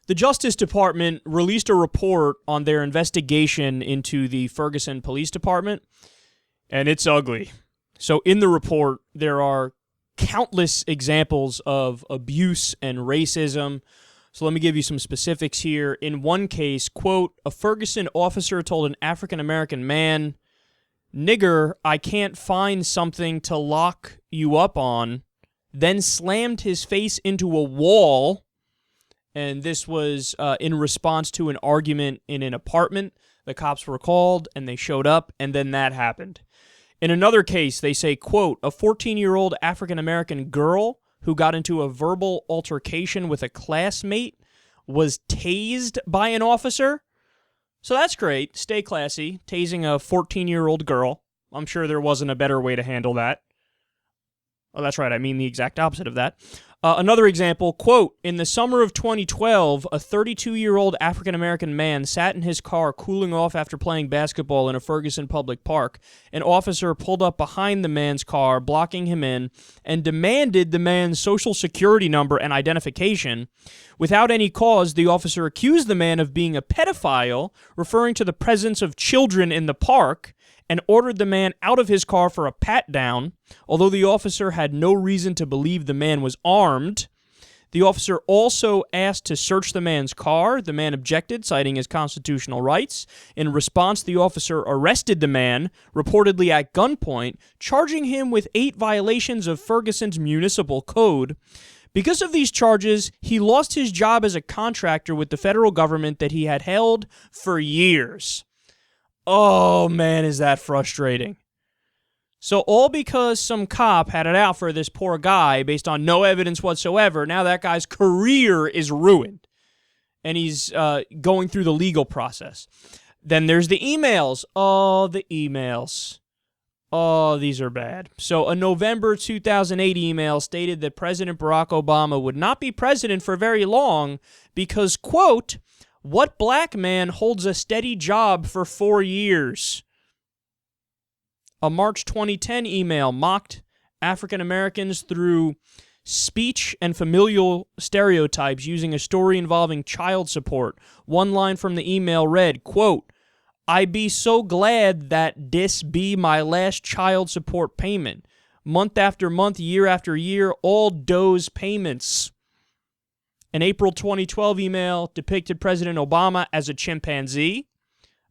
The Justice Department released a report on their investigation into the Ferguson Police Department, and it's ugly. So in the report, there are countless examples of abuse and racism. So let me give you some specifics here. In one case, quote, a Ferguson officer told an African-American man, "Nigger, I can't find something to lock you up on," then slammed his face into a wall. And this was in response to an argument in an apartment. The cops were called, and they showed up, and then that happened. In another case, they say, quote, a 14-year-old African-American girl who got into a verbal altercation with a classmate was tased by an officer. So that's great. Stay classy. Tasing a 14-year-old girl. I'm sure there wasn't a better way to handle that. Oh, that's right. I mean the exact opposite of that. Another example, quote, in the summer of 2012, a 32-year-old African-American man sat in his car cooling off after playing basketball in a Ferguson public park. An officer pulled up behind the man's car, blocking him in, and demanded the man's social security number and identification. Without any cause, the officer accused the man of being a pedophile, referring to the presence of children in the park, and ordered the man out of his car for a pat-down. Although the officer had no reason to believe the man was armed, the officer also asked to search the man's car. The man objected, citing his constitutional rights. In response, the officer arrested the man, reportedly at gunpoint, charging him with 8 violations of Ferguson's municipal code. Because of these charges, he lost his job as a contractor with the federal government that he had held for years. Oh, man, is that frustrating. So all because some cop had it out for this poor guy based on no evidence whatsoever, now that guy's career is ruined. And he's going through the legal process. Then there's the emails. Oh, the emails. Oh, these are bad. So a November 2008 email stated that President Barack Obama would not be president for very long because, quote, what black man holds a steady job for 4 years? A March 2010 email mocked African Americans through speech and familial stereotypes using a story involving child support. One line from the email read, quote, I be so glad that this be my last child support payment. Month after month, year after year, all those payments. An April 2012 email depicted President Obama as a chimpanzee.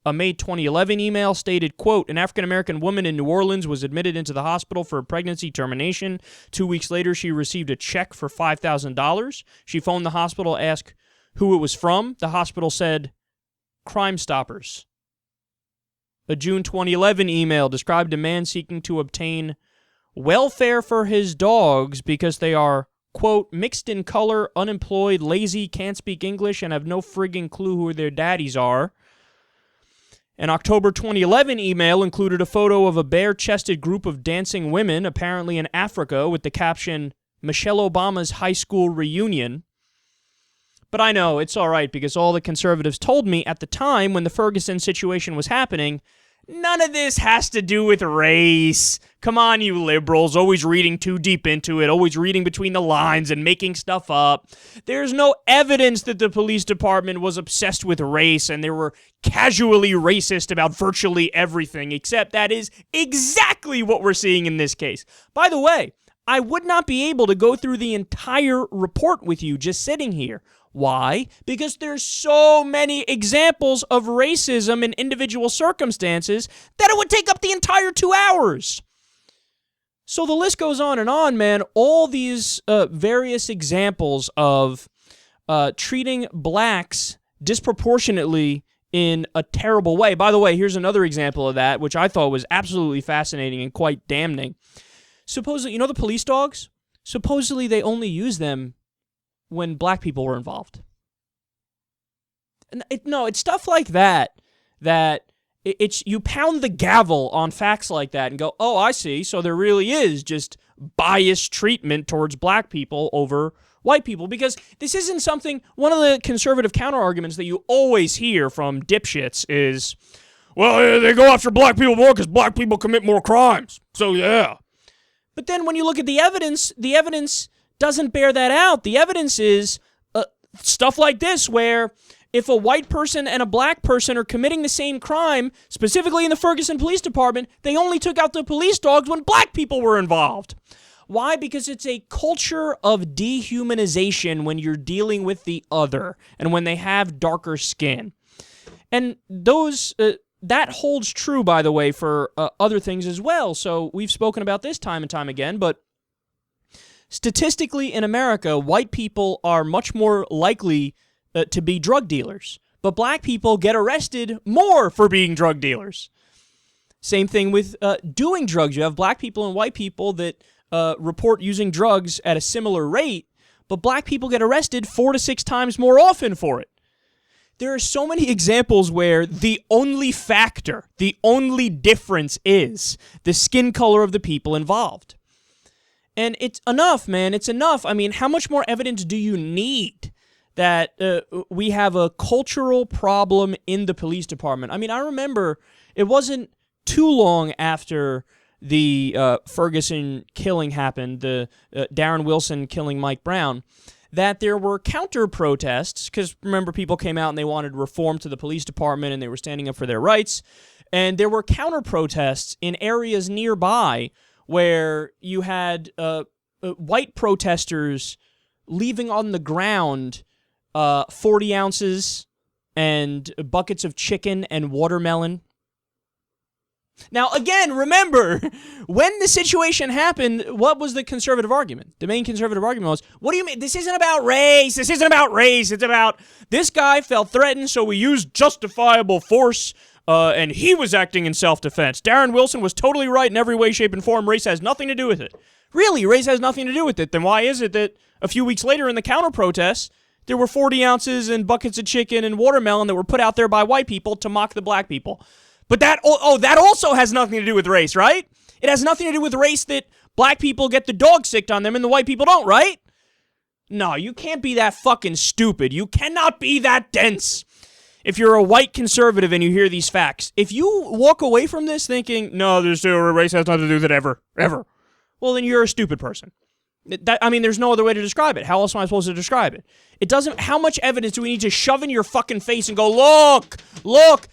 A May 2011 email stated, quote, an African-American woman in New Orleans was admitted into the hospital for a pregnancy termination. 2 weeks later, she received a check for $5,000. She phoned the hospital, asked who it was from. The hospital said, Crime Stoppers. A June 2011 email described a man seeking to obtain welfare for his dogs because they are, quote, mixed in color, unemployed, lazy, can't speak English, and have no friggin' clue who their daddies are. An October 2011 email included a photo of a bare-chested group of dancing women, apparently in Africa, with the caption, Michelle Obama's high school reunion. But I know, it's all right, because all the conservatives told me at the time when the Ferguson situation was happening, none of this has to do with race. Come on, you liberals, always reading too deep into it, always reading between the lines and making stuff up. There's no evidence that the police department was obsessed with race and they were casually racist about virtually everything, except that is exactly what we're seeing in this case. By the way, I would not be able to go through the entire report with you just sitting here. Why? Because there's so many examples of racism in individual circumstances that it would take up the entire 2 hours. So the list goes on, man. All these various examples of treating blacks disproportionately in a terrible way. By the way, here's another example of that, which I thought was absolutely fascinating and quite damning. Supposedly, you know the police dogs? Supposedly they only use them when black people were involved. It's stuff like that, it's you pound the gavel on facts like that and go, oh, I see, so there really is just biased treatment towards black people over white people, because this isn't something, one of the conservative counter-arguments that you always hear from dipshits is, well, they go after black people more because black people commit more crimes, so yeah. But then when you look at the evidence doesn't bear that out. The evidence is stuff like this where if a white person and a black person are committing the same crime, specifically in the Ferguson Police Department, they only took out the police dogs when black people were involved. Why? Because it's a culture of dehumanization when you're dealing with the other and when they have darker skin. And that holds true, by the way, for other things as well. So we've spoken about this time and time again, but statistically in America, white people are much more likely to be drug dealers, but black people get arrested more for being drug dealers. Same thing with doing drugs. You have black people and white people that report using drugs at a similar rate, but black people get arrested 4 to 6 times more often for it. There are so many examples where the only factor, the only difference is the skin color of the people involved. And it's enough, man. It's enough. I mean, how much more evidence do you need that we have a cultural problem in the police department? I mean, I remember it wasn't too long after the Ferguson killing happened, the Darren Wilson killing Mike Brown, that there were counter-protests, because remember, people came out and they wanted reform to the police department and they were standing up for their rights, and there were counter-protests in areas nearby where you had white protesters leaving on the ground 40 ounces and buckets of chicken and watermelon. Now, again, remember, when the situation happened, what was the conservative argument? The main conservative argument was, what do you mean? This isn't about race. This isn't about race. It's about this guy felt threatened, so we used justifiable force, and he was acting in self-defense. Darren Wilson was totally right in every way, shape, and form. Race has nothing to do with it. Really, race has nothing to do with it. Then why is it that a few weeks later in the counter-protests, there were 40 ounces and buckets of chicken and watermelon that were put out there by white people to mock the black people? But that also has nothing to do with race, right? It has nothing to do with race that black people get the dog sicked on them and the white people don't, right? No, you can't be that fucking stupid. You cannot be that dense. If you're a white conservative and you hear these facts, if you walk away from this thinking, no, race has nothing to do with it ever, well, then you're a stupid person. There's no other way to describe it. How else am I supposed to describe it? It doesn't. How much evidence do we need to shove in your fucking face and go, look?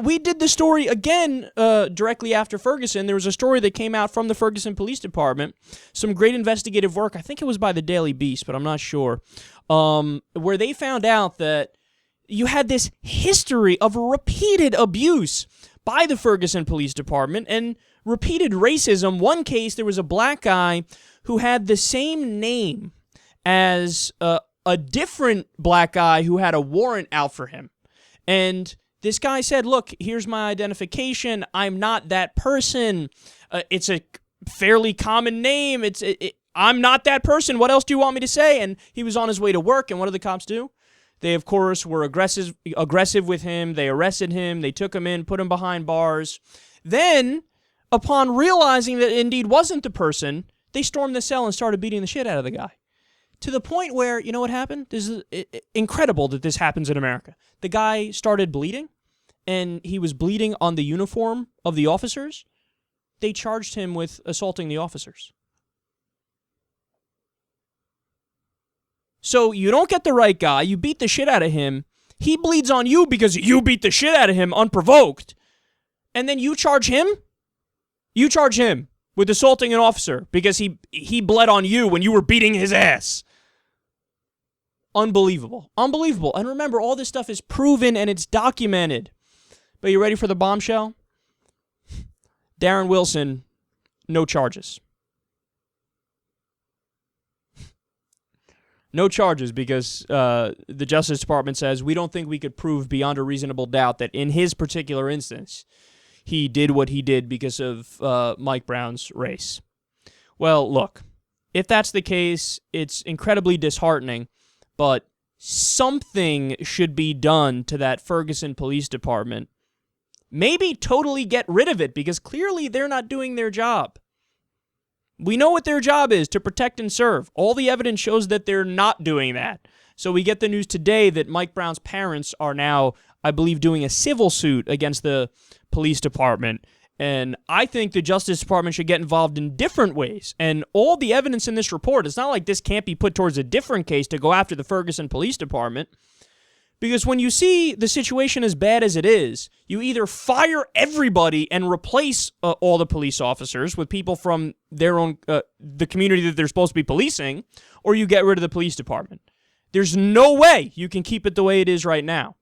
We did the story again directly after Ferguson. There was a story that came out from the Ferguson Police Department. Some great investigative work. I think it was by the Daily Beast, but I'm not sure. Where they found out that you had this history of repeated abuse by the Ferguson Police Department and repeated racism. One case, there was a black guy who had the same name as a different black guy who had a warrant out for him. And this guy said, look, here's my identification. I'm not that person. It's a fairly common name. I'm not that person. What else do you want me to say? And he was on his way to work, and what did the cops do? They, of course, were aggressive with him. They arrested him. They took him in, put him behind bars. Then, upon realizing that it indeed wasn't the person, they stormed the cell and started beating the shit out of the guy. To the point where, you know what happened? This is incredible that this happens in America. The guy started bleeding, and he was bleeding on the uniform of the officers. They charged him with assaulting the officers. So you don't get the right guy, you beat the shit out of him, he bleeds on you because you beat the shit out of him unprovoked, and then you charge him? You charge him with assaulting an officer because he bled on you when you were beating his ass. Unbelievable. Unbelievable. And remember, all this stuff is proven and it's documented. But you ready for the bombshell? Darren Wilson, no charges. No charges because the Justice Department says we don't think we could prove beyond a reasonable doubt that in his particular instance, he did what he did because of Mike Brown's race. Well, look, if that's the case, it's incredibly disheartening, but something should be done to that Ferguson Police Department. Maybe totally get rid of it because clearly they're not doing their job. We know what their job is, to protect and serve. All the evidence shows that they're not doing that. So we get the news today that Mike Brown's parents are now, I believe, doing a civil suit against the police department. And I think the Justice Department should get involved in different ways. And all the evidence in this report, it's not like this can't be put towards a different case to go after the Ferguson Police Department. Because when you see the situation as bad as it is, you either fire everybody and replace all the police officers with people from their own, the community that they're supposed to be policing, or you get rid of the police department. There's no way you can keep it the way it is right now.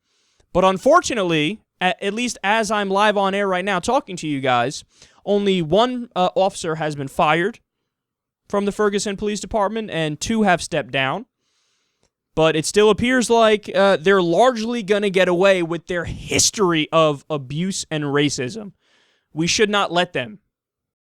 But unfortunately, at least as I'm live on air right now talking to you guys, only one officer has been fired from the Ferguson Police Department, and 2 have stepped down. But it still appears like they're largely going to get away with their history of abuse and racism. We should not let them